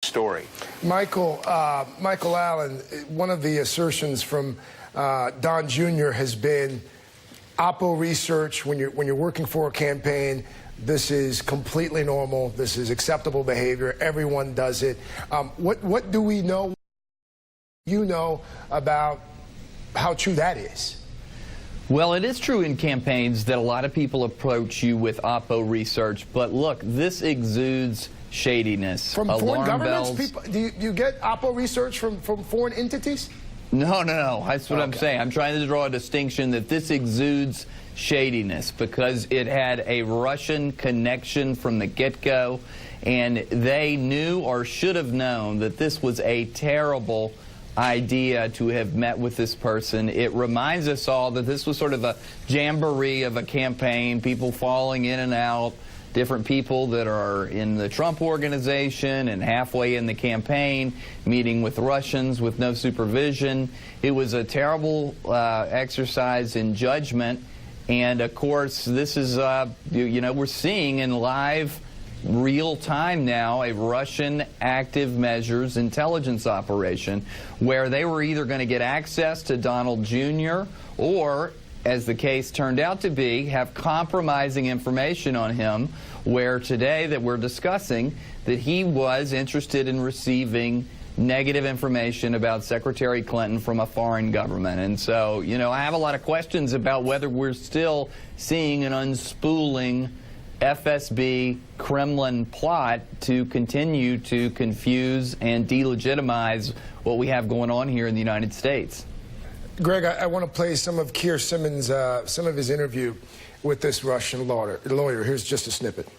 story. Michael Allen, one of the assertions from Don Jr. has been Oppo research. When you're working for a campaign, this is completely normal. This is acceptable behavior. Everyone does it. What do we know? You know about how true that is? Well, it is true in campaigns that a lot of people approach you with Oppo research, but look, this exudes shadiness. From foreign governments? People, do you get Oppo research from foreign entities? No. That's what I'm saying. I'm trying to draw a distinction that this exudes shadiness because it had a Russian connection from the get-go, and they knew or should have known that this was a terrible idea to have met with this person. It reminds us all that this was sort of a jamboree of a campaign, people falling in and out, different people that are in the Trump organization and halfway in the campaign, meeting with Russians with no supervision. It was a terrible exercise in judgment, and of course this is, we're seeing in live real time now a Russian active measures intelligence operation where they were either going to get access to Donald Jr. or, as the case turned out to be, have compromising information on him, where today that we're discussing that he was interested in receiving negative information about Secretary Clinton from a foreign government. And so, I have a lot of questions about whether we're still seeing an unspooling FSB Kremlin plot to continue to confuse and delegitimize what we have going on here in the United States. Greg, I want to play some of Keir Simmons, some of his interview with this Russian lawyer. Here's just a snippet.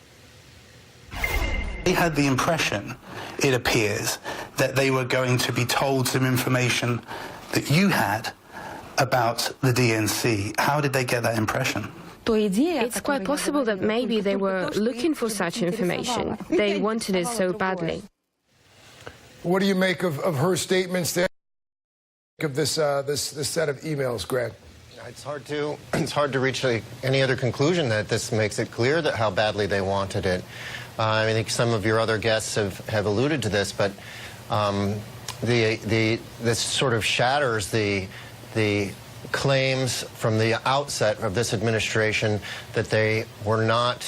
They had the impression, it appears, that they were going to be told some information that you had about the DNC. How did they get that impression? It's quite possible that maybe they were looking for such information. They wanted it so badly. What do you make of her statements there, of this set of emails, Greg? It's hard to reach any other conclusion that this makes it clear that how badly they wanted it. I think some of your other guests have alluded to this, but this sort of shatters the claims from the outset of this administration that they would not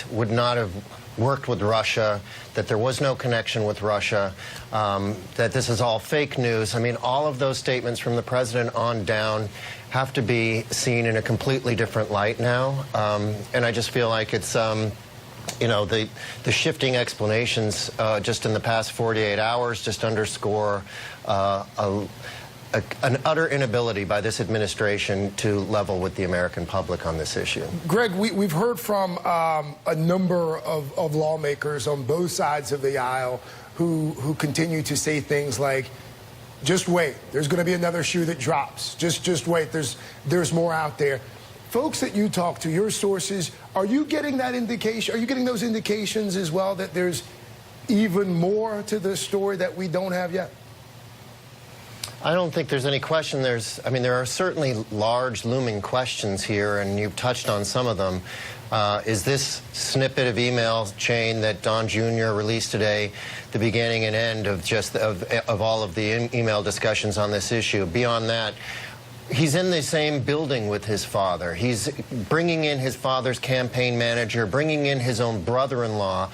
have worked with Russia, that there was no connection with Russia, that this is all fake news. I mean, all of those statements from the president on down have to be seen in a completely different light now. And I just feel like it's, the shifting explanations just in the past 48 hours just underscore an utter inability by this administration to level with the American public on this issue. Greg, we've heard from a number of lawmakers on both sides of the aisle who continue to say things like, just wait, there's going to be another shoe that drops. Just wait, there's more out there. Folks that you talk to, your sources, are you getting that indication? Are you getting those indications as well that there's even more to this story that we don't have yet? I don't think there's any question. There are certainly large looming questions here, and you've touched on some of them. Is this snippet of email chain that Don Jr. released today the beginning and end of all of the email discussions on this issue? Beyond that, he's in the same building with his father. He's bringing in his father's campaign manager, bringing in his own brother-in-law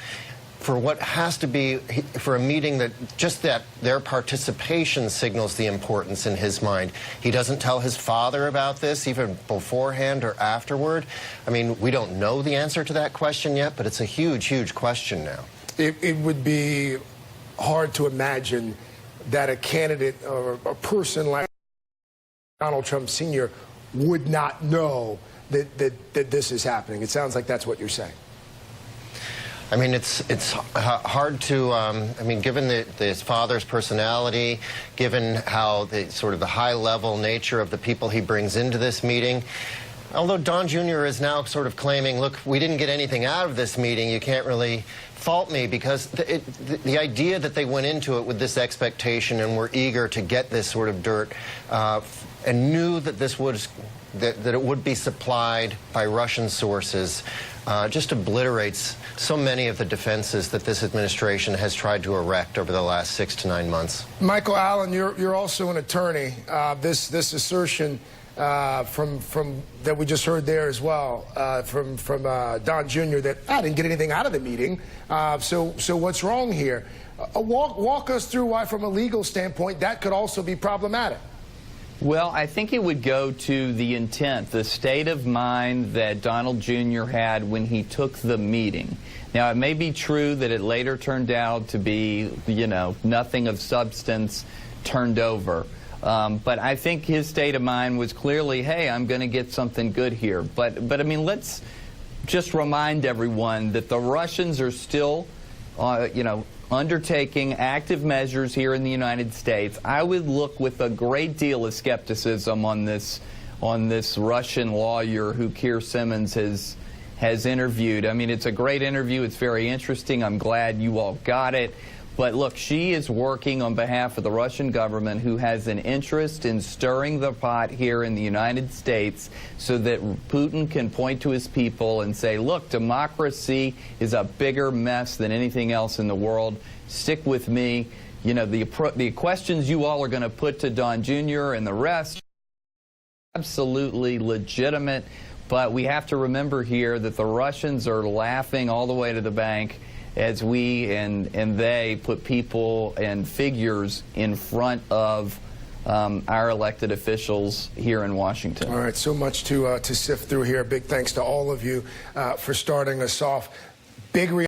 for what has to be, for a meeting that their participation signals the importance in his mind. He doesn't tell his father about this, even beforehand or afterward. I mean, we don't know the answer to that question yet, but it's a huge, huge question now. It would be hard to imagine that a candidate or a person like Donald Trump Sr. would not know that this is happening. It sounds like that's what you're saying. I mean, it's hard to, given his father's personality, given how the sort of the high-level nature of the people he brings into this meeting, although Don Jr. is now sort of claiming, look, we didn't get anything out of this meeting, you can't really fault me, because the idea that they went into it with this expectation and were eager to get this sort of dirt and knew that this was that it would be supplied by Russian sources just obliterates so many of the defenses that this administration has tried to erect over the last 6 to 9 months. Michael Allen, you're also an attorney. This assertion from that we just heard there as well from Don Jr. that I didn't get anything out of the meeting. So what's wrong here? Walk us through why, from a legal standpoint, that could also be problematic. Well, I think it would go to the intent, the state of mind that Donald Jr. had when he took the meeting. Now, it may be true that it later turned out to be, nothing of substance turned over. But I think his state of mind was clearly, hey, I'm going to get something good here. But I mean, let's just remind everyone that the Russians are still, undertaking active measures here in the United States. I would look with a great deal of skepticism on this Russian lawyer who Keir Simmons has interviewed. I mean, it's a great interview. It's very interesting. I'm glad you all got it. But look, she is working on behalf of the Russian government, who has an interest in stirring the pot here in the United States so that Putin can point to his people and say, look, democracy is a bigger mess than anything else in the world. Stick with me. The questions you all are going to put to Don Jr. and the rest, absolutely legitimate. But we have to remember here that the Russians are laughing all the way to the bank as we and they put people and figures in front of our elected officials here in Washington. All right, so much to sift through here. Big thanks to all of you for starting us off. Big